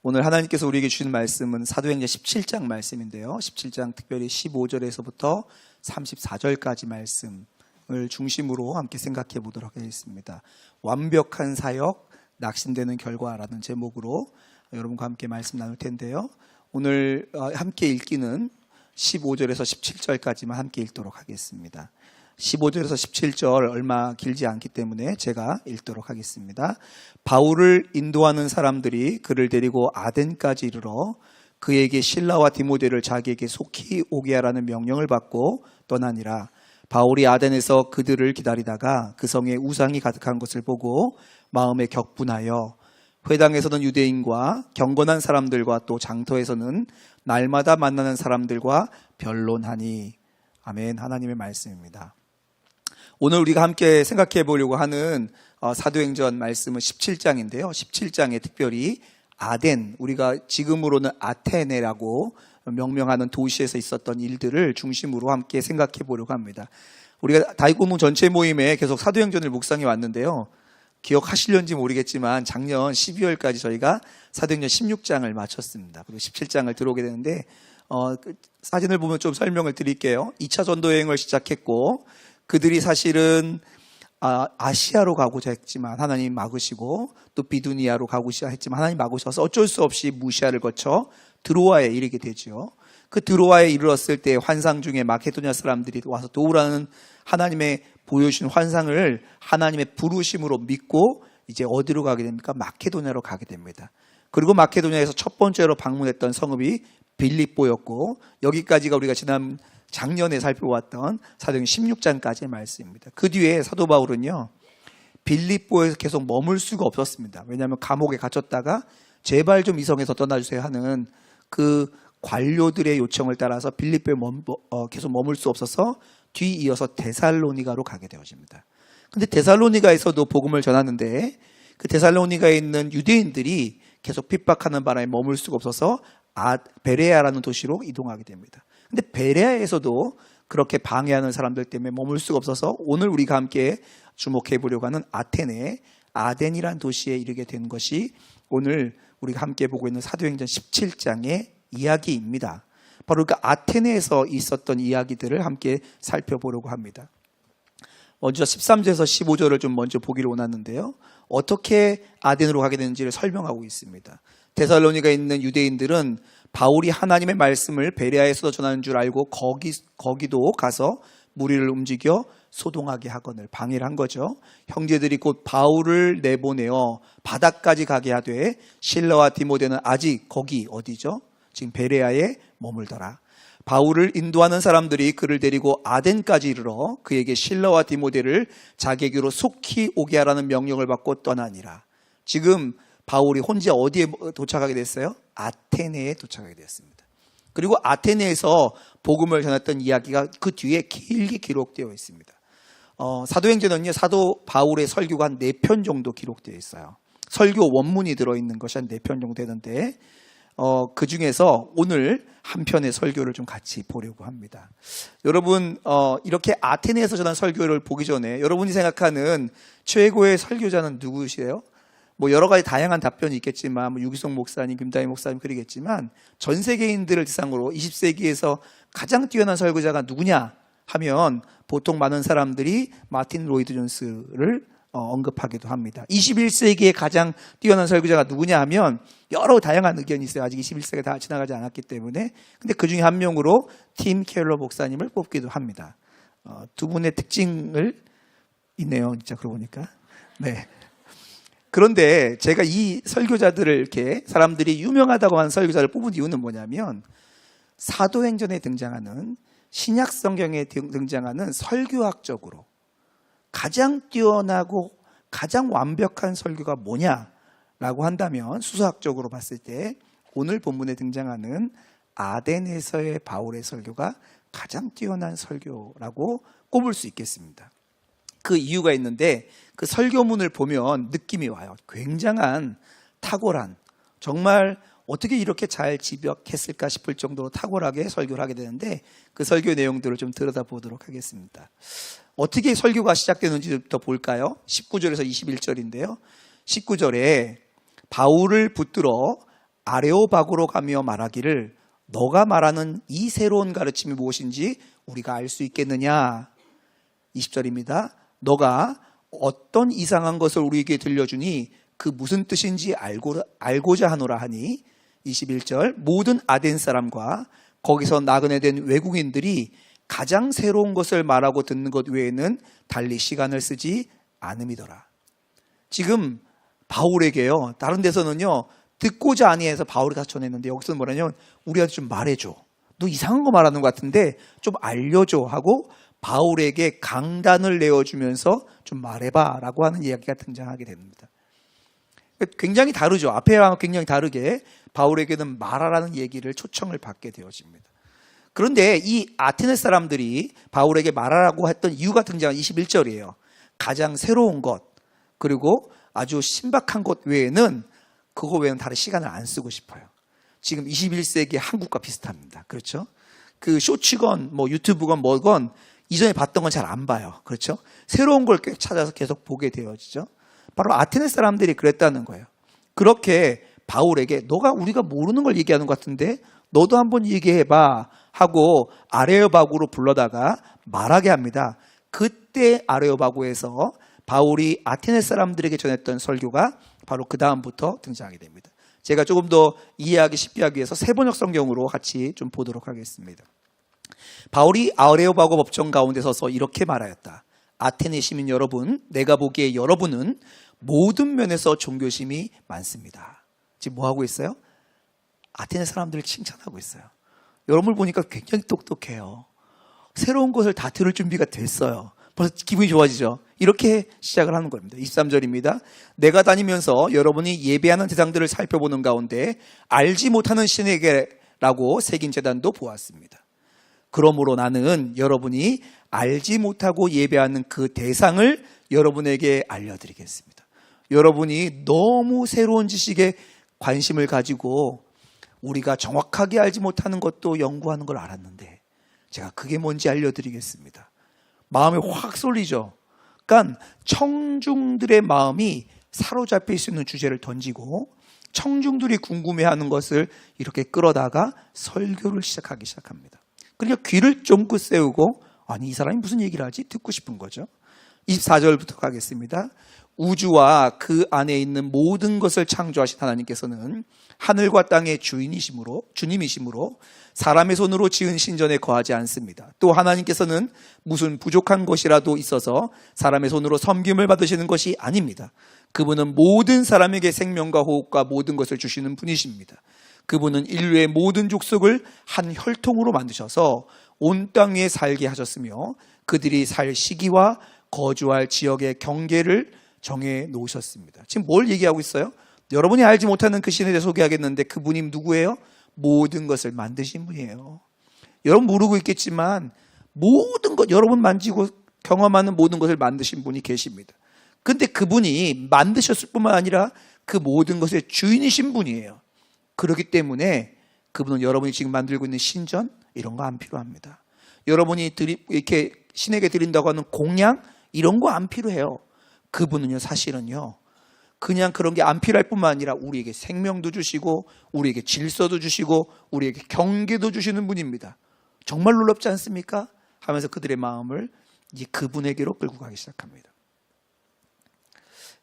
오늘 하나님께서 우리에게 주신 말씀은 사도행전 17장 말씀인데요. 17장 특별히 15절에서부터 34절까지 말씀을 중심으로 함께 생각해 보도록 하겠습니다. 완벽한 사역, 낙심되는 결과라는 제목으로 여러분과 함께 말씀 나눌 텐데요. 오늘 함께 읽기는 15절에서 17절까지만 함께 읽도록 하겠습니다. 15절에서 17절 얼마 길지 않기 때문에 제가 읽도록 하겠습니다. 바울을 인도하는 사람들이 그를 데리고 아덴까지 이르러 그에게 실라와 디모데를 자기에게 속히 오게 하라는 명령을 받고 떠나니라. 바울이 아덴에서 그들을 기다리다가 그 성에 우상이 가득한 것을 보고 마음에 격분하여 회당에서는 유대인과 경건한 사람들과 또 장터에서는 날마다 만나는 사람들과 변론하니. 아멘. 하나님의 말씀입니다. 오늘 우리가 함께 생각해 보려고 하는 사도행전 말씀은 17장인데요. 17장에 특별히 아덴, 우리가 지금으로는 아테네라고 명명하는 도시에서 있었던 일들을 중심으로 함께 생각해 보려고 합니다. 우리가 다윗공동 전체 모임에 계속 사도행전을 묵상해 왔는데요. 기억하시려는지 모르겠지만 작년 12월까지 저희가 사도행전 16장을 마쳤습니다. 그리고 17장을 들어오게 되는데 사진을 보면 좀 설명을 드릴게요. 2차 전도여행을 시작했고 그들이 사실은 아시아로 가고자 했지만 하나님 막으시고 또 비두니아로 가고자 했지만 하나님 막으셔서 어쩔 수 없이 무시아를 거쳐 드로아에 이르게 되죠. 그 드로아에 이르렀을 때 환상 중에 마케도니아 사람들이 와서 도우라는 하나님의 보여주신 환상을 하나님의 부르심으로 믿고 이제 어디로 가게 됩니까? 마케도니아로 가게 됩니다. 그리고 마케도니아에서 첫 번째로 방문했던 성읍이 빌립보였고 여기까지가 우리가 작년에 살펴봤던 사도행전 16장까지의 말씀입니다. 그 뒤에 사도 바울은요, 빌립보에서 계속 머물 수가 없었습니다. 왜냐하면 감옥에 갇혔다가 제발 좀 이 성에서 떠나주세요 하는 그 관료들의 요청을 따라서 빌립보에 계속 머물 수 없어서 뒤이어서 데살로니가로 가게 되어집니다. 근데 데살로니가에서도 복음을 전하는데 그 데살로니가에 있는 유대인들이 계속 핍박하는 바람에 머물 수가 없어서 베레아라는 도시로 이동하게 됩니다. 근데 베레아에서도 그렇게 방해하는 사람들 때문에 머물 수가 없어서 오늘 우리가 함께 주목해 보려고 하는 아테네, 아덴이라는 도시에 이르게 된 것이 오늘 우리가 함께 보고 있는 사도행전 17장의 이야기입니다. 바로 그 아테네에서 있었던 이야기들을 함께 살펴보려고 합니다. 먼저 13절에서 15절을 좀 먼저 보기를 원하는데요. 어떻게 아덴으로 가게 되는지를 설명하고 있습니다. 데살로니가에 있는 유대인들은 바울이 하나님의 말씀을 베레아에서 전하는 줄 알고 거기도 가서 무리를 움직여 소동하게 하거늘 방해를 한 거죠. 형제들이 곧 바울을 내보내어 바다까지 가게 하되 실라와 디모데는 아직 거기 어디죠? 지금 베레아에 머물더라. 바울을 인도하는 사람들이 그를 데리고 아덴까지 이르러 그에게 실라와 디모데를 자기에게로 속히 오게 하라는 명령을 받고 떠나니라. 지금 바울이 혼자 어디에 도착하게 됐어요? 아테네에 도착하게 되었습니다. 그리고 아테네에서 복음을 전했던 이야기가 그 뒤에 길게 기록되어 있습니다. 사도행전은요, 사도 바울의 설교가 한 4편 정도 기록되어 있어요. 설교 원문이 들어있는 것이 한 4편 정도 되는데 그 중에서 오늘 한 편의 설교를 좀 같이 보려고 합니다. 여러분 이렇게 아테네에서 전한 설교를 보기 전에 여러분이 생각하는 최고의 설교자는 누구시래요? 뭐 여러 가지 다양한 답변이 있겠지만 뭐 유기성 목사님, 김다희 목사님 그러겠지만 전 세계인들을 대상으로 20세기에서 가장 뛰어난 설교자가 누구냐 하면 보통 많은 사람들이 마틴 로이드 존스를 언급하기도 합니다. 21세기에 가장 뛰어난 설교자가 누구냐 하면 여러 다양한 의견이 있어요. 아직 21세기가 다 지나가지 않았기 때문에. 근데 그 중에 한 명으로 팀 켈러 목사님을 뽑기도 합니다. 두 분의 특징을 있네요. 진짜 그러고 보니까. 네. 그런데 제가 이 설교자들을 이렇게 사람들이 유명하다고 하는 설교자를 뽑은 이유는 뭐냐면 사도행전에 등장하는 신약 성경에 등장하는 설교학적으로 가장 뛰어나고 가장 완벽한 설교가 뭐냐라고 한다면 수사학적으로 봤을 때 오늘 본문에 등장하는 아덴에서의 바울의 설교가 가장 뛰어난 설교라고 꼽을 수 있겠습니다. 그 이유가 있는데 그 설교문을 보면 느낌이 와요. 굉장한 탁월한, 정말 어떻게 이렇게 잘 집약했을까 싶을 정도로 탁월하게 설교를 하게 되는데 그 설교 내용들을 좀 들여다보도록 하겠습니다. 어떻게 설교가 시작되는지부터 볼까요? 19절에서 21절인데요. 19절에 바울을 붙들어 아레오바고로 가며 말하기를 너가 말하는 이 새로운 가르침이 무엇인지 우리가 알 수 있겠느냐. 20절입니다. 너가 어떤 이상한 것을 우리에게 들려주니 그 무슨 뜻인지 알고자 하노라 하니 21절 모든 아덴 사람과 거기서 나그네 된 외국인들이 가장 새로운 것을 말하고 듣는 것 외에는 달리 시간을 쓰지 않음이더라. 지금 바울에게요, 다른 데서는요 듣고자 아니해서 바울이 가서 전했는데 여기서는 뭐냐면 우리한테 좀 말해줘. 너 이상한 거 말하는 것 같은데 좀 알려줘 하고 바울에게 강단을 내어주면서 좀 말해봐 라고 하는 이야기가 등장하게 됩니다. 굉장히 다르죠. 앞에랑 굉장히 다르게 바울에게는 말하라는 얘기를 초청을 받게 되어집니다. 그런데 이 아테네 사람들이 바울에게 말하라고 했던 이유가 등장한 21절이에요. 가장 새로운 것 그리고 아주 신박한 것 외에는 그거 외에는 다른 시간을 안 쓰고 싶어요. 지금 21세기 한국과 비슷합니다. 그렇죠? 그 쇼츠건 뭐 유튜브건 뭐건 이전에 봤던 건 잘 안 봐요. 그렇죠? 새로운 걸 찾아서 계속 보게 되어지죠. 바로 아테네 사람들이 그랬다는 거예요. 그렇게 바울에게 너가 우리가 모르는 걸 얘기하는 것 같은데 너도 한번 얘기해봐 하고 아레오바고로 불러다가 말하게 합니다. 그때 아레오바고에서 바울이 아테네 사람들에게 전했던 설교가 바로 그 다음부터 등장하게 됩니다. 제가 조금 더 이해하기 쉽게 하기 위해서 세번역 성경으로 같이 좀 보도록 하겠습니다. 바울이 아레오바고 법정 가운데 서서 이렇게 말하였다. 아테네 시민 여러분, 내가 보기에 여러분은 모든 면에서 종교심이 많습니다. 지금 뭐 하고 있어요? 아테네 사람들을 칭찬하고 있어요. 여러분을 보니까 굉장히 똑똑해요. 새로운 것을 다 들을 준비가 됐어요. 벌써 기분이 좋아지죠? 이렇게 시작을 하는 겁니다. 23절입니다. 내가 다니면서 여러분이 예배하는 대상들을 살펴보는 가운데 알지 못하는 신에게라고 새긴 제단도 보았습니다. 그러므로 나는 여러분이 알지 못하고 예배하는 그 대상을 여러분에게 알려드리겠습니다. 여러분이 너무 새로운 지식에 관심을 가지고 우리가 정확하게 알지 못하는 것도 연구하는 걸 알았는데 제가 그게 뭔지 알려드리겠습니다. 마음이 확 쏠리죠. 그러니까 청중들의 마음이 사로잡힐 수 있는 주제를 던지고 청중들이 궁금해하는 것을 이렇게 끌어다가 설교를 시작하기 시작합니다. 그러니까 귀를 쫑긋 세우고 아니 이 사람이 무슨 얘기를 하지? 듣고 싶은 거죠. 24절부터 가겠습니다. 우주와 그 안에 있는 모든 것을 창조하신 하나님께서는 하늘과 땅의 주님이심으로 사람의 손으로 지은 신전에 거하지 않습니다. 또 하나님께서는 무슨 부족한 것이라도 있어서 사람의 손으로 섬김을 받으시는 것이 아닙니다. 그분은 모든 사람에게 생명과 호흡과 모든 것을 주시는 분이십니다. 그분은 인류의 모든 족속을 한 혈통으로 만드셔서 온 땅 위에 살게 하셨으며 그들이 살 시기와 거주할 지역의 경계를 정해 놓으셨습니다. 지금 뭘 얘기하고 있어요? 여러분이 알지 못하는 그 신에 대해 소개하겠는데 그분이 누구예요? 모든 것을 만드신 분이에요. 여러분 모르고 있겠지만 모든 것, 여러분 만지고 경험하는 모든 것을 만드신 분이 계십니다. 근데 그분이 만드셨을 뿐만 아니라 그 모든 것의 주인이신 분이에요. 그렇기 때문에 그분은 여러분이 지금 만들고 있는 신전 이런 거 안 필요합니다. 여러분이 이렇게 신에게 드린다고 하는 공양 이런 거 안 필요해요. 그분은요 사실은요 그냥 그런 게 안 필요할 뿐만 아니라 우리에게 생명도 주시고 우리에게 질서도 주시고 우리에게 경계도 주시는 분입니다. 정말 놀랍지 않습니까? 하면서 그들의 마음을 이제 그분에게로 끌고 가기 시작합니다.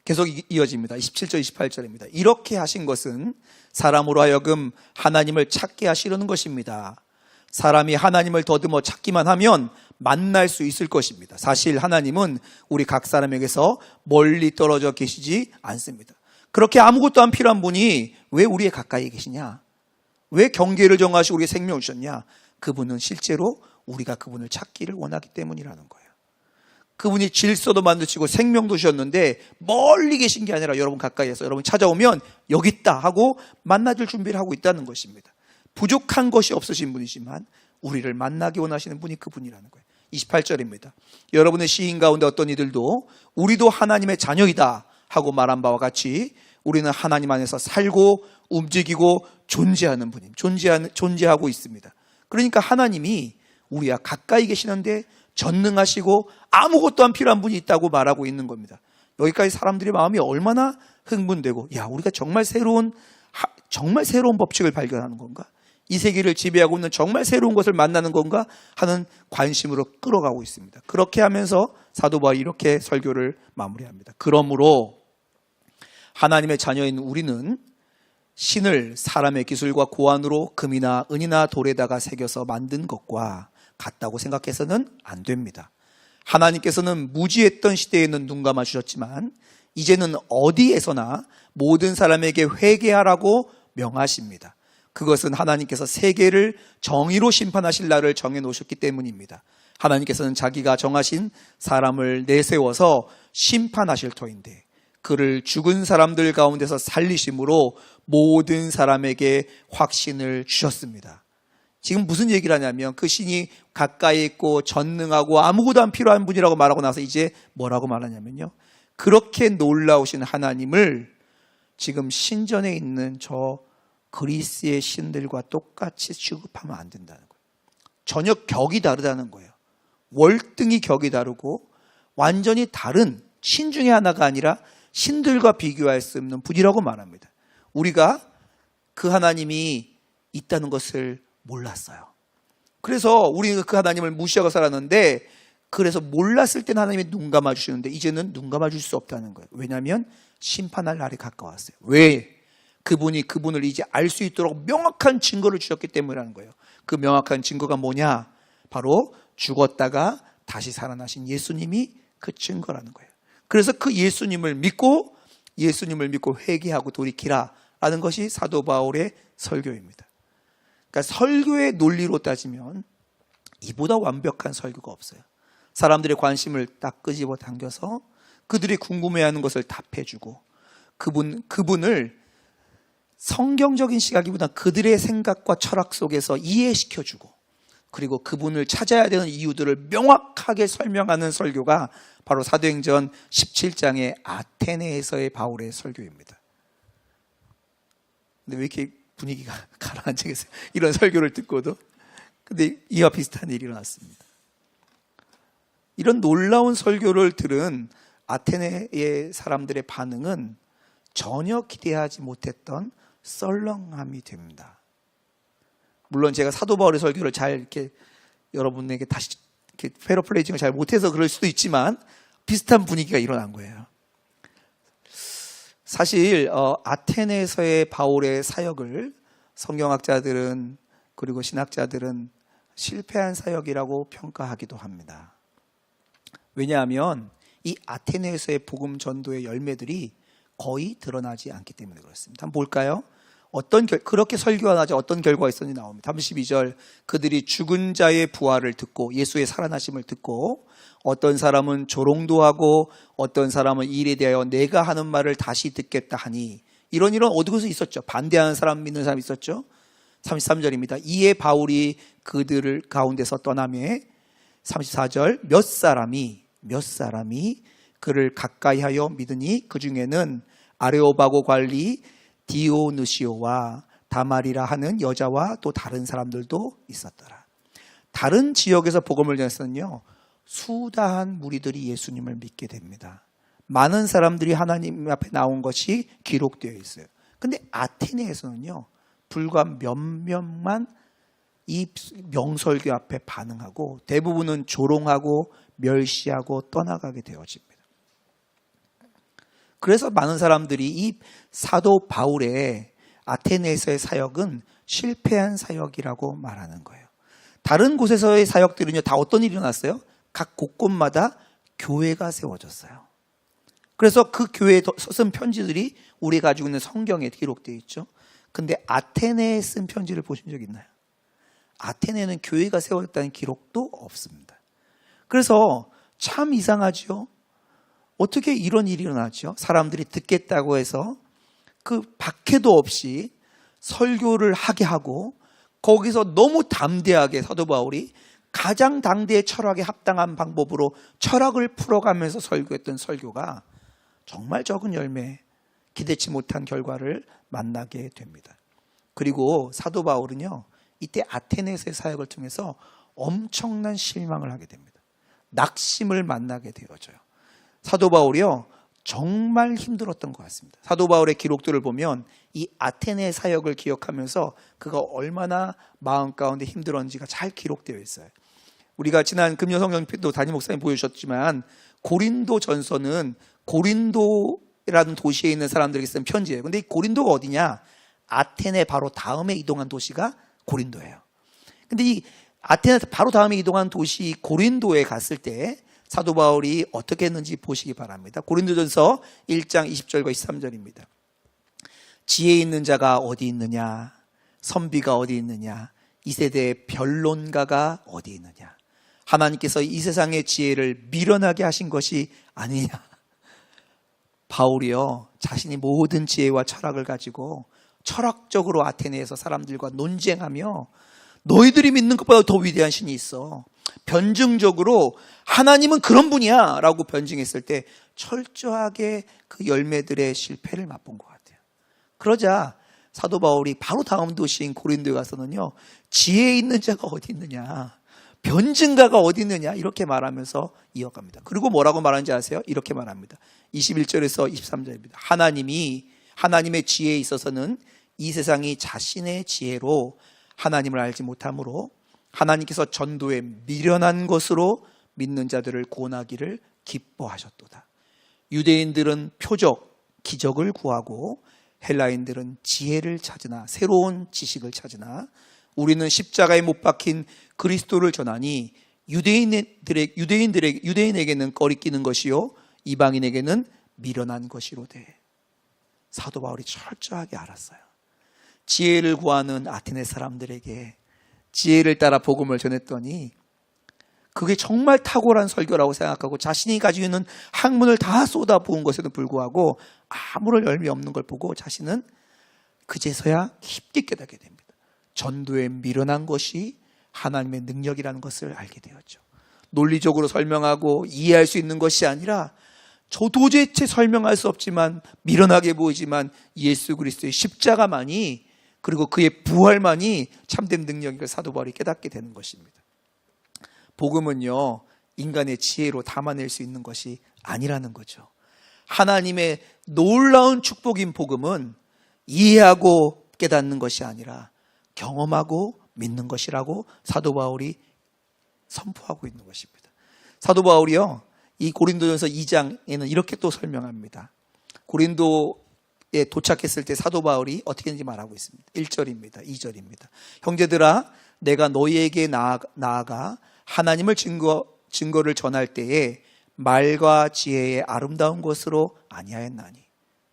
계속 이어집니다. 27절 28절입니다. 이렇게 하신 것은 사람으로 하여금 하나님을 찾게 하시려는 것입니다. 사람이 하나님을 더듬어 찾기만 하면 만날 수 있을 것입니다. 사실 하나님은 우리 각 사람에게서 멀리 떨어져 계시지 않습니다. 그렇게 아무것도 안 필요한 분이 왜 우리의 가까이에 계시냐? 왜 경계를 정하시고 우리의 생명을 주셨냐? 그분은 실제로 우리가 그분을 찾기를 원하기 때문이라는 거예요. 그분이 질서도 만드시고 생명도 주셨는데 멀리 계신 게 아니라 여러분 가까이에서 여러분 찾아오면 여기 있다 하고 만나줄 준비를 하고 있다는 것입니다. 부족한 것이 없으신 분이지만 우리를 만나기 원하시는 분이 그분이라는 거예요. 28절입니다. 여러분의 시인 가운데 어떤 이들도 우리도 하나님의 자녀이다 하고 말한 바와 같이 우리는 하나님 안에서 살고 움직이고 존재하는 분임, 존재하고 있습니다. 그러니까 하나님이 우리와 가까이 계시는데 전능하시고 아무것도 안 필요한 분이 있다고 말하고 있는 겁니다. 여기까지 사람들의 마음이 얼마나 흥분되고 야 우리가 정말 새로운 정말 새로운 법칙을 발견하는 건가? 이 세계를 지배하고 있는 정말 새로운 것을 만나는 건가? 하는 관심으로 끌어가고 있습니다. 그렇게 하면서 사도 바울이 이렇게 설교를 마무리합니다. 그러므로 하나님의 자녀인 우리는 신을 사람의 기술과 고안으로 금이나 은이나 돌에다가 새겨서 만든 것과 같다고 생각해서는 안 됩니다. 하나님께서는 무지했던 시대에는 눈 감아 주셨지만 이제는 어디에서나 모든 사람에게 회개하라고 명하십니다. 그것은 하나님께서 세계를 정의로 심판하실 날을 정해 놓으셨기 때문입니다. 하나님께서는 자기가 정하신 사람을 내세워서 심판하실 터인데 그를 죽은 사람들 가운데서 살리심으로 모든 사람에게 확신을 주셨습니다. 지금 무슨 얘기를 하냐면 그 신이 가까이 있고 전능하고 아무것도 안 필요한 분이라고 말하고 나서 이제 뭐라고 말하냐면요, 그렇게 놀라우신 하나님을 지금 신전에 있는 저 그리스의 신들과 똑같이 취급하면 안 된다는 거예요. 전혀 격이 다르다는 거예요. 월등히 격이 다르고 완전히 다른 신 중에 하나가 아니라 신들과 비교할 수 없는 분이라고 말합니다. 우리가 그 하나님이 있다는 것을 몰랐어요. 그래서 우리는 그 하나님을 무시하고 살았는데, 그래서 몰랐을 때는 하나님이 눈 감아 주시는데 이제는 눈 감아 줄 수 없다는 거예요. 왜냐하면 심판할 날이 가까웠어요. 왜? 그분이 그분을 이제 알 수 있도록 명확한 증거를 주셨기 때문이라는 거예요. 그 명확한 증거가 뭐냐? 바로 죽었다가 다시 살아나신 예수님이 그 증거라는 거예요. 그래서 그 예수님을 믿고 회개하고 돌이키라 라는 것이 사도 바울의 설교입니다. 그러니까 설교의 논리로 따지면 이보다 완벽한 설교가 없어요. 사람들의 관심을 딱 끄집어 당겨서 그들이 궁금해하는 것을 답해주고 그분을 성경적인 시각이보다 그들의 생각과 철학 속에서 이해시켜주고, 그리고 그분을 찾아야 되는 이유들을 명확하게 설명하는 설교가 바로 사도행전 17장의 아테네에서의 바울의 설교입니다. 근데 왜 이렇게 분위기가 가라앉겠어요? 이런 설교를 듣고도. 근데 이와 비슷한 일이 일어났습니다. 이런 놀라운 설교를 들은 아테네의 사람들의 반응은 전혀 기대하지 못했던 썰렁함이 됩니다. 물론 제가 사도 바울의 설교를 잘 이렇게 여러분에게 다시 이렇게 패러플레이징을 잘 못해서 그럴 수도 있지만 비슷한 분위기가 일어난 거예요. 사실 아테네에서의 바울의 사역을 성경학자들은 그리고 신학자들은 실패한 사역이라고 평가하기도 합니다. 왜냐하면 이 아테네에서의 복음 전도의 열매들이 거의 드러나지 않기 때문에 그렇습니다. 한번 볼까요? 그렇게 설교하자 어떤 결과가 있었는지 나옵니다. 32절, 그들이 죽은 자의 부활을 듣고 예수의 살아나심을 듣고 어떤 사람은 조롱도 하고 어떤 사람은 이 일에 대하여 내가 하는 말을 다시 듣겠다 하니, 이런 어디서 있었죠. 반대하는 사람, 믿는 사람 있었죠. 33절입니다. 이에 바울이 그들을 가운데서 떠나매 34절, 몇 사람이 그를 가까이 하여 믿으니 그 중에는 아레오바고 관리 디오느시오와 다말이라 하는 여자와 또 다른 사람들도 있었더라. 다른 지역에서 복음을 전했으면요, 수다한 무리들이 예수님을 믿게 됩니다. 많은 사람들이 하나님 앞에 나온 것이 기록되어 있어요. 근데 아테네에서는요, 불과 몇 명만 이 명설교 앞에 반응하고 대부분은 조롱하고 멸시하고 떠나가게 되어집니다. 그래서 많은 사람들이 이 사도 바울의 아테네에서의 사역은 실패한 사역이라고 말하는 거예요. 다른 곳에서의 사역들은요, 다 어떤 일이 일어났어요? 각 곳곳마다 교회가 세워졌어요. 그래서 그 교회에 쓴 편지들이 우리가 가지고 있는 성경에 기록되어 있죠. 근데 아테네에 쓴 편지를 보신 적 있나요? 아테네는 교회가 세워졌다는 기록도 없습니다. 그래서 참 이상하죠. 어떻게 이런 일이 일어났죠? 사람들이 듣겠다고 해서 그 박해도 없이 설교를 하게 하고, 거기서 너무 담대하게 사도 바울이 가장 당대의 철학에 합당한 방법으로 철학을 풀어가면서 설교했던 설교가 정말 적은 열매, 기대치 못한 결과를 만나게 됩니다. 그리고 사도 바울은요, 이때 아테네에서의 사역을 통해서 엄청난 실망을 하게 됩니다. 낙심을 만나게 되어져요. 사도 바울이요, 정말 힘들었던 것 같습니다. 사도 바울의 기록들을 보면 이 아테네 사역을 기억하면서 그가 얼마나 마음 가운데 힘들었는지가 잘 기록되어 있어요. 우리가 지난 금요 성경도 담임 목사님 보여주셨지만 고린도 전서는 고린도라는 도시에 있는 사람들에게 쓴 편지예요. 근데 이 고린도가 어디냐? 아테네 바로 다음에 이동한 도시가 고린도예요. 근데 이 아테네 바로 다음에 이동한 도시 고린도에 갔을 때 사도 바울이 어떻게 했는지 보시기 바랍니다. 고린도전서 1장 20절과 23절입니다. 지혜 있는 자가 어디 있느냐? 선비가 어디 있느냐? 이 세대의 변론가가 어디 있느냐? 하나님께서 이 세상의 지혜를 미련하게 하신 것이 아니냐? 바울이요, 자신이 모든 지혜와 철학을 가지고 철학적으로 아테네에서 사람들과 논쟁하며 너희들이 믿는 것보다 더 위대한 신이 있어. 변증적으로 하나님은 그런 분이야 라고 변증했을 때 철저하게 그 열매들의 실패를 맛본 것 같아요. 그러자 사도 바울이 바로 다음 도시인 고린도에 가서는요, 지혜 있는 자가 어디 있느냐, 변증가가 어디 있느냐 이렇게 말하면서 이어갑니다. 그리고 뭐라고 말하는지 아세요? 이렇게 말합니다. 21절에서 23절입니다. 하나님의 지혜에 있어서는 이 세상이 자신의 지혜로 하나님을 알지 못하므로 하나님께서 전도에 미련한 것으로 믿는 자들을 구원하기를 기뻐하셨도다. 유대인들은 표적, 기적을 구하고 헬라인들은 지혜를 찾으나, 새로운 지식을 찾으나, 우리는 십자가에 못 박힌 그리스도를 전하니 유대인에게는 꺼리끼는 것이요 이방인에게는 미련한 것이로되. 사도 바울이 철저하게 알았어요. 지혜를 구하는 아테네 사람들에게 지혜를 따라 복음을 전했더니 그게 정말 탁월한 설교라고 생각하고 자신이 가지고 있는 학문을 다 쏟아부은 것에도 불구하고 아무런 열매 없는 걸 보고 자신은 그제서야 깊게 깨닫게 됩니다. 전도에 미련한 것이 하나님의 능력이라는 것을 알게 되었죠. 논리적으로 설명하고 이해할 수 있는 것이 아니라 저 도대체 설명할 수 없지만 미련하게 보이지만 예수 그리스도의 십자가만이, 그리고 그의 부활만이 참된 능력인 걸 사도 바울이 깨닫게 되는 것입니다. 복음은요, 인간의 지혜로 담아낼 수 있는 것이 아니라는 거죠. 하나님의 놀라운 축복인 복음은 이해하고 깨닫는 것이 아니라 경험하고 믿는 것이라고 사도 바울이 선포하고 있는 것입니다. 사도 바울이요, 이 고린도전서 2장에는 이렇게 또 설명합니다. 고린도에 도착했을 때 사도 바울이 어떻게 했는지 말하고 있습니다. 1절입니다. 2절입니다. 형제들아, 내가 너희에게 나아가 하나님을 증거를 전할 때에 말과 지혜의 아름다운 것으로 아니하였나니.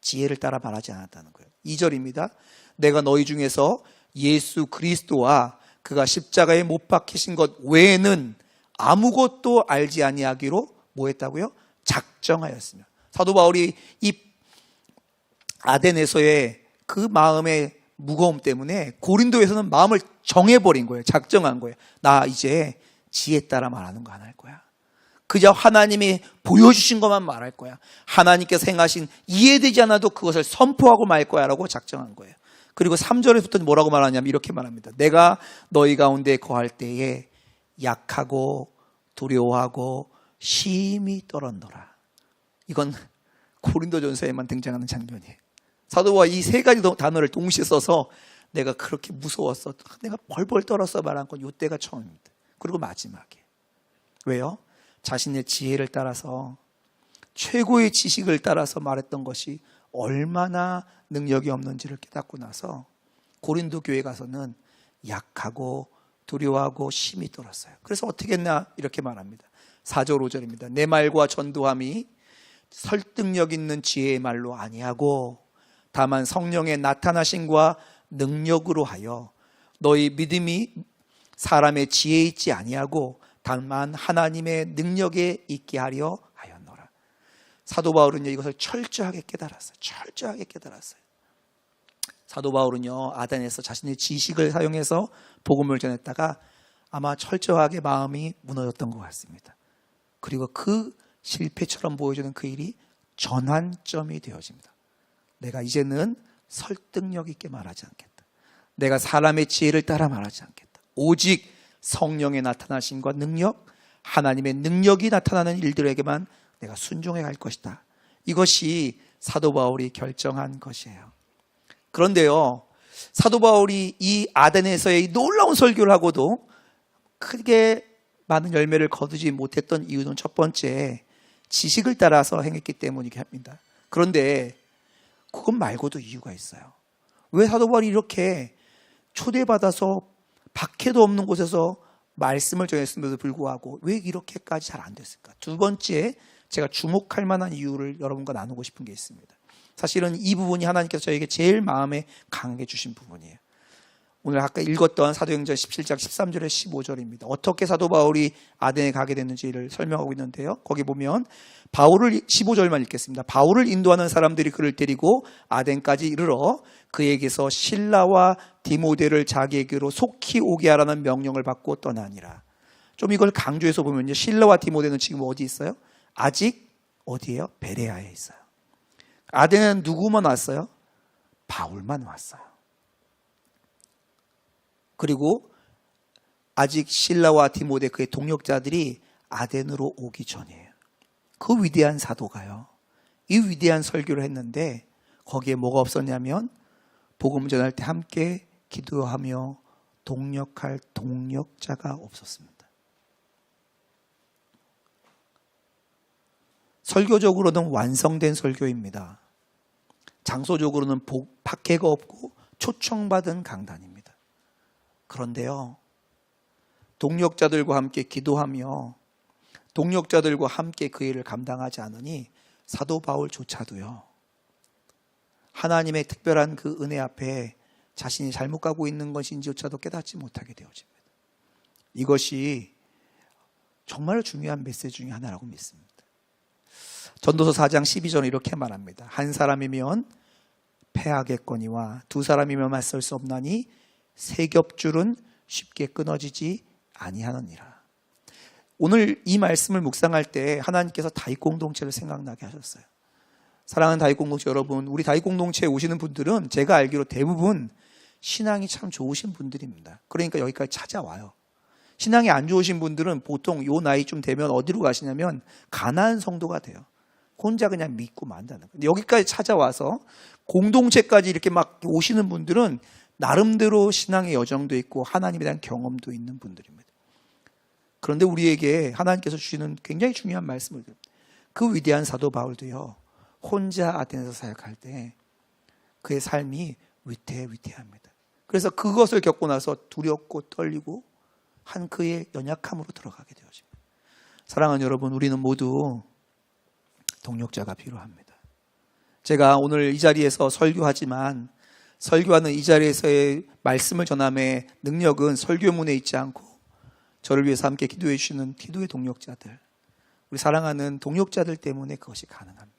지혜를 따라 말하지 않았다는 거예요. 2절입니다. 내가 너희 중에서 예수 그리스도와 그가 십자가에 못 박히신 것 외에는 아무것도 알지 아니하기로 뭐 했다고요? 작정하였으며. 사도 바울이 이 아덴에서의 그 마음의 무거움 때문에 고린도에서는 마음을 정해버린 거예요. 작정한 거예요. 나 이제 지혜 따라 말하는 거 안 할 거야. 그저 하나님이 보여주신 것만 말할 거야. 하나님께서 행하신 이해되지 않아도 그것을 선포하고 말 거야 라고 작정한 거예요. 그리고 3절에부터 뭐라고 말하냐면 이렇게 말합니다. 내가 너희 가운데 거할 때에 약하고 두려워하고 심히 떨었노라. 이건 고린도전서에만 등장하는 장면이에요. 사도가 이 세 가지 단어를 동시에 써서 내가 그렇게 무서웠어, 내가 벌벌 떨었어 말한 건 이때가 처음입니다. 그리고 마지막에. 왜요? 자신의 지혜를 따라서, 최고의 지식을 따라서 말했던 것이 얼마나 능력이 없는지를 깨닫고 나서 고린도 교회 가서는 약하고 두려워하고 심히 떨었어요. 그래서 어떻게 했나 이렇게 말합니다. 4절 5절입니다. 내 말과 전도함이 설득력 있는 지혜의 말로 아니하고 다만 성령의 나타나심과 능력으로 하여 너희 믿음이 사람의 지혜에 있지 아니하고 다만 하나님의 능력에 있게 하려 하였노라. 사도 바울은요, 이것을 철저하게 깨달았어요. 철저하게 깨달았어요. 사도 바울은요, 아덴에서 자신의 지식을 사용해서 복음을 전했다가 아마 철저하게 마음이 무너졌던 것 같습니다. 그리고 그 실패처럼 보여주는 그 일이 전환점이 되어집니다. 내가 이제는 설득력 있게 말하지 않겠다. 내가 사람의 지혜를 따라 말하지 않겠다. 오직 성령의 나타나심과 능력, 하나님의 능력이 나타나는 일들에게만 내가 순종해 갈 것이다. 이것이 사도 바울이 결정한 것이에요. 그런데요, 사도 바울이 이 아덴에서의 놀라운 설교를 하고도 크게 많은 열매를 거두지 못했던 이유는 첫 번째, 지식을 따라서 행했기 때문이긴 합니다. 그런데 그것 말고도 이유가 있어요. 왜 사도 바울이 이렇게 초대받아서 박해도 없는 곳에서 말씀을 전했음에도 불구하고 왜 이렇게까지 잘 안 됐을까? 두 번째, 제가 주목할 만한 이유를 여러분과 나누고 싶은 게 있습니다. 사실은 이 부분이 하나님께서 저에게 제일 마음에 강하게 주신 부분이에요. 오늘 아까 읽었던 사도행전 17장 13절에 15절입니다. 어떻게 사도 바울이 아덴에 가게 됐는지를 설명하고 있는데요. 거기 보면 바울을 15절만 읽겠습니다. 바울을 인도하는 사람들이 그를 데리고 아덴까지 이르러 그에게서 실라와 디모데를 자기에게로 속히 오게 하라는 명령을 받고 떠나니라. 좀 이걸 강조해서 보면요, 실라와 디모데는 지금 어디 있어요? 아직 어디예요? 베레아에 있어요. 아덴은 누구만 왔어요? 바울만 왔어요. 그리고 아직 실라와 디모데 그의 동역자들이 아덴으로 오기 전이에요. 그 위대한 사도가요, 이 위대한 설교를 했는데 거기에 뭐가 없었냐면 복음 전할 때 함께 기도하며 동역할 동역자가 없었습니다. 설교적으로는 완성된 설교입니다. 장소적으로는 박해가 없고 초청받은 강단입니다. 그런데요, 동역자들과 함께 기도하며 동역자들과 함께 그 일을 감당하지 않으니 사도 바울조차도요, 하나님의 특별한 그 은혜 앞에 자신이 잘못 가고 있는 것인지조차도 깨닫지 못하게 되어집니다. 이것이 정말 중요한 메시지 중에 하나라고 믿습니다. 전도서 4장 12절은 이렇게 말합니다. 한 사람이면 패하겠거니와 두 사람이면 맞설 수 없나니 세 겹줄은 쉽게 끊어지지 아니하느니라. 오늘 이 말씀을 묵상할 때 하나님께서 다윗 공동체를 생각나게 하셨어요. 사랑하는 다윗 공동체 여러분, 우리 다윗 공동체에 오시는 분들은 제가 알기로 대부분 신앙이 참 좋으신 분들입니다. 그러니까 여기까지 찾아와요. 신앙이 안 좋으신 분들은 보통 요 나이쯤 되면 어디로 가시냐면 가나안 성도가 돼요. 혼자 그냥 믿고 만다는 거예요. 여기까지 찾아와서 공동체까지 이렇게 막 오시는 분들은 나름대로 신앙의 여정도 있고 하나님에 대한 경험도 있는 분들입니다. 그런데 우리에게 하나님께서 주시는 굉장히 중요한 말씀을 드립니다. 그 위대한 사도 바울도요, 혼자 아덴에서 사역할 때 그의 삶이 위태합니다. 그래서 그것을 겪고 나서 두렵고 떨리고 한 그의 연약함으로 들어가게 되어집니다. 사랑하는 여러분, 우리는 모두 동역자가 필요합니다. 제가 오늘 이 자리에서 설교하지만 설교하는 이 자리에서의 말씀을 전함의 능력은 설교문에 있지 않고 저를 위해서 함께 기도해 주시는 기도의 동역자들, 우리 사랑하는 동역자들 때문에 그것이 가능합니다.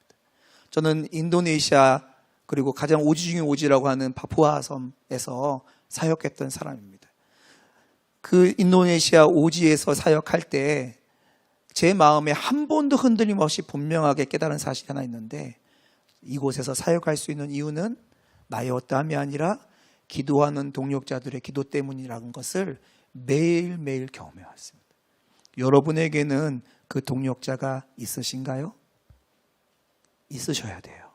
저는 인도네시아 그리고 가장 오지 중에 오지라고 하는 파푸아 섬에서 사역했던 사람입니다. 그 인도네시아 오지에서 사역할 때 제 마음에 한 번도 흔들림 없이 분명하게 깨달은 사실이 하나 있는데, 이곳에서 사역할 수 있는 이유는 나의 어떠함이 아니라 기도하는 동역자들의 기도 때문이라는 것을 매일매일 경험해 왔습니다. 여러분에게는 그 동역자가 있으신가요? 있으셔야 돼요.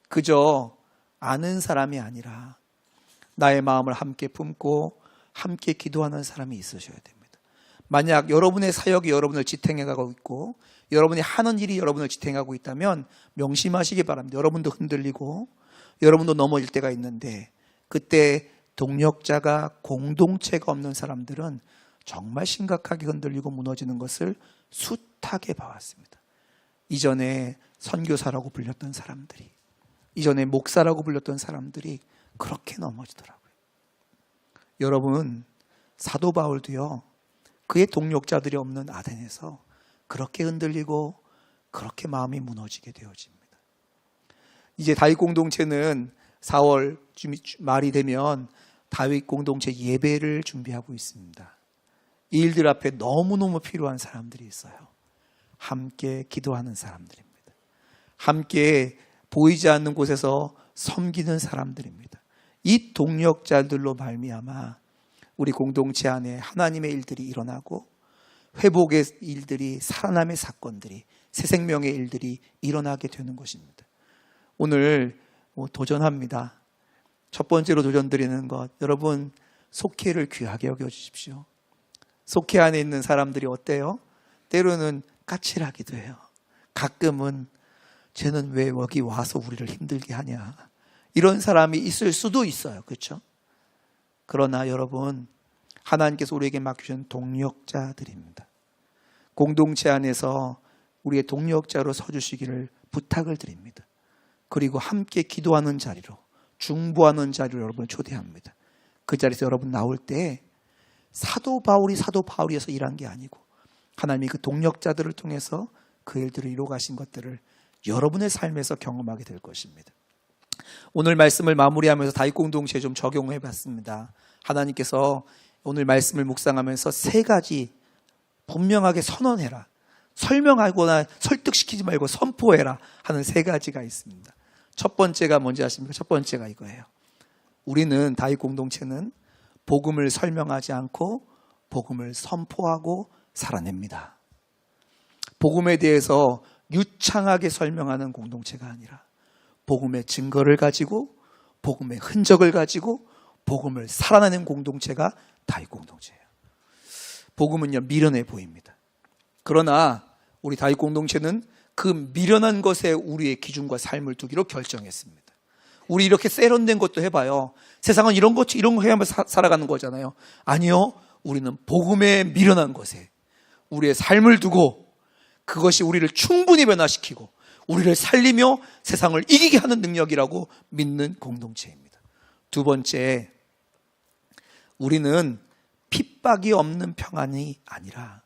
그저 아는 사람이 아니라 나의 마음을 함께 품고 함께 기도하는 사람이 있으셔야 됩니다. 만약 여러분의 사역이 여러분을 지탱해가고 있고 여러분이 하는 일이 여러분을 지탱하고 있다면 명심하시기 바랍니다. 여러분도 흔들리고 여러분도 넘어질 때가 있는데, 그때 동역자가 공동체가 없는 사람들은 정말 심각하게 흔들리고 무너지는 것을 숱하게 봐왔습니다. 이전에 선교사라고 불렸던 사람들이, 이전에 목사라고 불렸던 사람들이 그렇게 넘어지더라고요. 여러분, 사도 바울도요, 그의 동역자들이 없는 아덴에서 그렇게 흔들리고 그렇게 마음이 무너지게 되어집니다. 이제 다윗 공동체는 4월 말이 되면 다윗 공동체 예배를 준비하고 있습니다. 이 일들 앞에 너무너무 필요한 사람들이 있어요. 함께 기도하는 사람들입니다. 함께 보이지 않는 곳에서 섬기는 사람들입니다. 이 동역자들로 말미암아 우리 공동체 안에 하나님의 일들이 일어나고 회복의 일들이, 살아남의 사건들이 새 생명의 일들이 일어나게 되는 것입니다. 오늘 도전합니다. 첫 번째로 도전드리는 것, 여러분 속회를 귀하게 여겨주십시오. 속회 안에 있는 사람들이 어때요? 때로는 까칠하기도 해요. 가끔은 쟤는 왜 여기 와서 우리를 힘들게 하냐, 이런 사람이 있을 수도 있어요. 그렇죠? 그러나 여러분, 하나님께서 우리에게 맡기신 동력자들입니다. 공동체 안에서 우리의 동력자로 서주시기를 부탁을 드립니다. 그리고 함께 기도하는 자리로, 중보하는 자리로 여러분을 초대합니다. 그 자리에서 여러분 나올 때 사도 바울이어서 일한 게 아니고 하나님이 그 동력자들을 통해서 그 일들을 이루어 가신 것들을 여러분의 삶에서 경험하게 될 것입니다. 오늘 말씀을 마무리하면서 다윗 공동체에 좀 적용해 봤습니다. 하나님께서 오늘 말씀을 묵상하면서 세 가지 분명하게 선언해라, 설명하거나 설득시키지 말고 선포해라 하는 세 가지가 있습니다. 첫 번째가 뭔지 아십니까? 첫 번째가 이거예요. 우리는, 다윗 공동체는 복음을 설명하지 않고 복음을 선포하고 살아냅니다. 복음에 대해서 유창하게 설명하는 공동체가 아니라 복음의 증거를 가지고 복음의 흔적을 가지고 복음을 살아내는 공동체가 다윗 공동체예요. 복음은요, 미련해 보입니다. 그러나 우리 다윗 공동체는 그 미련한 것에 우리의 기준과 삶을 두기로 결정했습니다. 우리 이렇게 세련된 것도 해봐요. 세상은 이런 거 해야만 살아가는 거잖아요. 아니요, 우리는 복음에 미련한 것에 우리의 삶을 두고 그것이 우리를 충분히 변화시키고 우리를 살리며 세상을 이기게 하는 능력이라고 믿는 공동체입니다. 두 번째, 우리는 핍박이 없는 평안이 아니라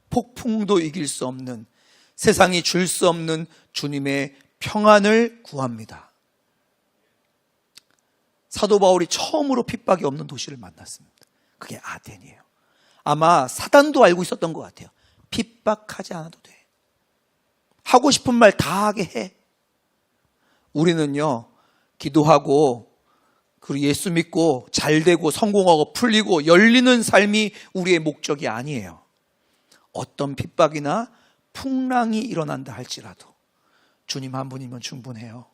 폭풍도 이길 수 없는, 세상이 줄 수 없는 주님의 평안을 구합니다. 사도 바울이 처음으로 핍박이 없는 도시를 만났습니다. 그게 아덴이에요. 아마 사단도 알고 있었던 것 같아요. 핍박하지 않아도 돼. 하고 싶은 말 다 하게 해. 우리는요, 기도하고 그리고 예수 믿고 잘되고 성공하고 풀리고 열리는 삶이 우리의 목적이 아니에요. 어떤 핍박이나 풍랑이 일어난다 할지라도 주님 한 분이면 충분해요.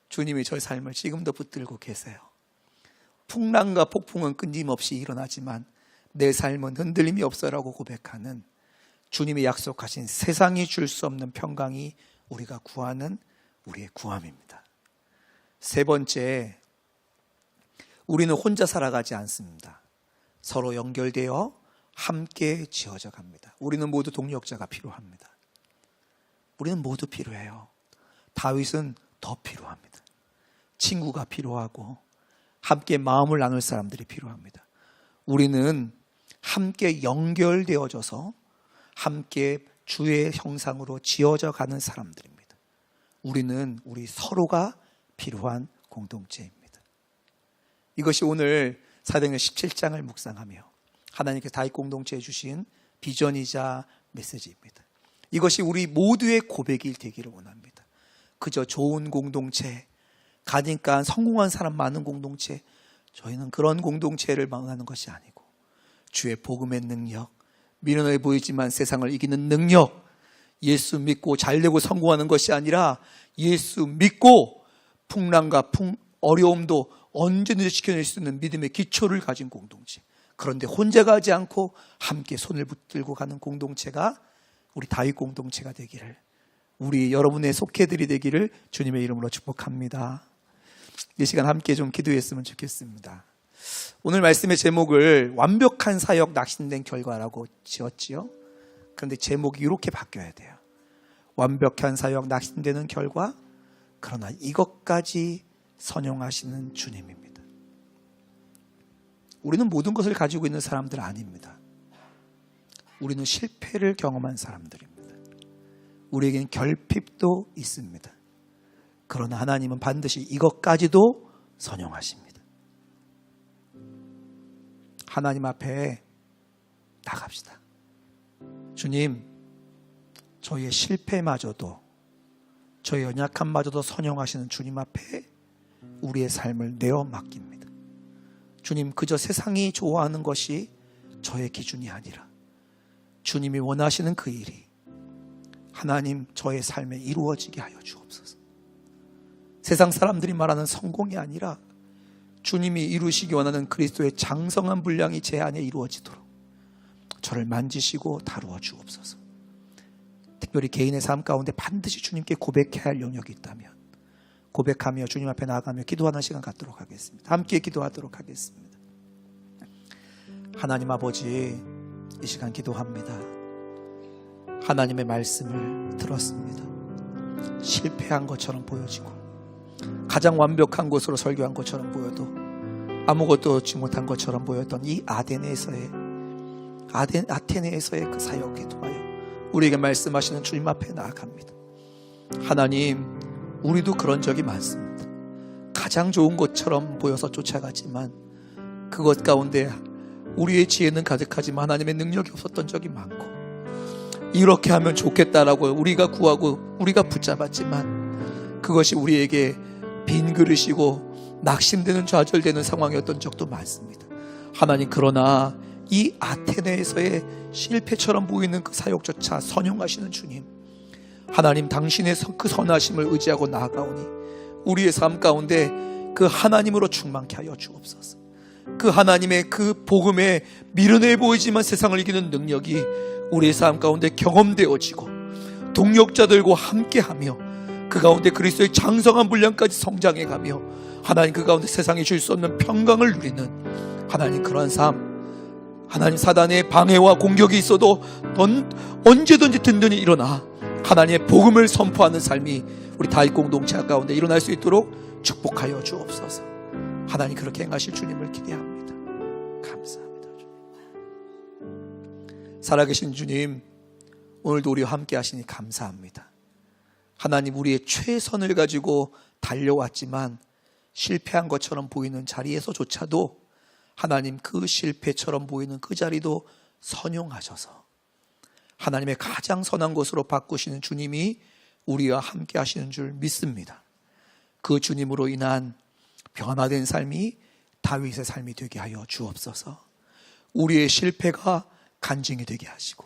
주님이 저의 삶을 지금도 붙들고 계세요. 풍랑과 폭풍은 끊임없이 일어나지만 내 삶은 흔들림이 없어라고 고백하는 주님이 약속하신 세상이 줄 수 없는 평강이 우리가 구하는 우리의 구함입니다. 세 번째, 우리는 혼자 살아가지 않습니다. 서로 연결되어 함께 지어져 갑니다. 우리는 모두 동력자가 필요합니다. 우리는 모두 필요해요. 다윗은 더 필요합니다. 친구가 필요하고 함께 마음을 나눌 사람들이 필요합니다. 우리는 함께 연결되어져서 함께 주의 형상으로 지어져 가는 사람들입니다. 우리는 우리 서로가 필요한 공동체입니다. 이것이 오늘 사도행전 17장을 묵상하며 하나님께서 다윗 공동체에 주신 비전이자 메시지입니다. 이것이 우리 모두의 고백이 되기를 원합니다. 그저 좋은 공동체, 가니까 성공한 사람 많은 공동체, 저희는 그런 공동체를 원하는 것이 아니고 주의 복음의 능력, 미련해 보이지만 세상을 이기는 능력, 예수 믿고 잘되고 성공하는 것이 아니라 예수 믿고 풍랑과 어려움도 언제든지 지켜낼 수 있는 믿음의 기초를 가진 공동체, 그런데 혼자 가지 않고 함께 손을 붙들고 가는 공동체가 우리 다윗 공동체가 되기를, 우리 여러분의 속회들이 되기를 주님의 이름으로 축복합니다. 이 시간 함께 좀 기도했으면 좋겠습니다. 오늘 말씀의 제목을 완벽한 사역 낙심된 결과라고 지었지요. 그런데 제목이 이렇게 바뀌어야 돼요. 완벽한 사역 낙심되는 결과, 그러나 이것까지 선용하시는 주님입니다. 우리는 모든 것을 가지고 있는 사람들 아닙니다. 우리는 실패를 경험한 사람들입니다. 우리에겐 결핍도 있습니다. 그러나 하나님은 반드시 이것까지도 선용하십니다. 하나님 앞에 나갑시다. 주님, 저희의 실패마저도, 저희 연약함마저도 선용하시는 주님 앞에 우리의 삶을 내어 맡깁니다. 주님, 그저 세상이 좋아하는 것이 저의 기준이 아니라 주님이 원하시는 그 일이 하나님 저의 삶에 이루어지게 하여 주옵소서. 세상 사람들이 말하는 성공이 아니라 주님이 이루시기 원하는 그리스도의 장성한 분량이 제 안에 이루어지도록 저를 만지시고 다루어 주옵소서. 특별히 개인의 삶 가운데 반드시 주님께 고백해야 할 영역이 있다면 고백하며 주님 앞에 나아가며 기도하는 시간 갖도록 하겠습니다. 함께 기도하도록 하겠습니다. 하나님 아버지, 이 시간 기도합니다. 하나님의 말씀을 들었습니다. 실패한 것처럼 보여지고 가장 완벽한 곳으로 설교한 것처럼 보여도 아무것도 얻지 못한 것처럼 보였던 이 아테네에서의 그 사역에 도와요 우리에게 말씀하시는 주님 앞에 나아갑니다. 하나님, 우리도 그런 적이 많습니다. 가장 좋은 것처럼 보여서 쫓아가지만 그것 가운데 우리의 지혜는 가득하지만 하나님의 능력이 없었던 적이 많고, 이렇게 하면 좋겠다라고 우리가 구하고 우리가 붙잡았지만 그것이 우리에게 빈 그릇이고 낙심되는 좌절되는 상황이었던 적도 많습니다. 하나님, 그러나 이 아테네에서의 실패처럼 보이는 그 사역조차 선용하시는 주님, 하나님, 당신의 그 선하심을 의지하고 나아가오니 우리의 삶 가운데 그 하나님으로 충만케 하여 주옵소서. 그 하나님의 그 복음에 미련해 보이지만 세상을 이기는 능력이 우리의 삶 가운데 경험되어지고 동역자들과 함께하며 그 가운데 그리스도의 장성한 분량까지 성장해가며 하나님, 그 가운데 세상이 줄 수 없는 평강을 누리는 하나님, 그러한 삶, 하나님, 사단의 방해와 공격이 있어도 언제든지 든든히 일어나 하나님의 복음을 선포하는 삶이 우리 다윗 공동체 가운데 일어날 수 있도록 축복하여 주옵소서. 하나님, 그렇게 행하실 주님을 기대합니다. 감사합니다. 살아계신 주님, 오늘도 우리와 함께 하시니 감사합니다. 하나님, 우리의 최선을 가지고 달려왔지만 실패한 것처럼 보이는 자리에서조차도 하나님, 그 실패처럼 보이는 그 자리도 선용하셔서 하나님의 가장 선한 것으로 바꾸시는 주님이 우리와 함께 하시는 줄 믿습니다. 그 주님으로 인한 변화된 삶이 다윗의 삶이 되게 하여 주옵소서. 우리의 실패가 간증이 되게 하시고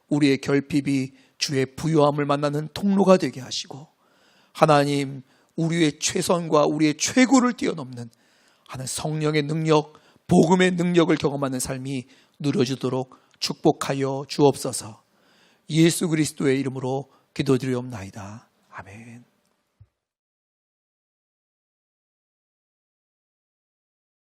우리의 결핍이 주의 부요함을 만나는 통로가 되게 하시고 하나님, 우리의 최선과 우리의 최고를 뛰어넘는 하나님 성령의 능력, 복음의 능력을 경험하는 삶이 누려지도록 축복하여 주옵소서. 예수 그리스도의 이름으로 기도드리옵나이다. 아멘.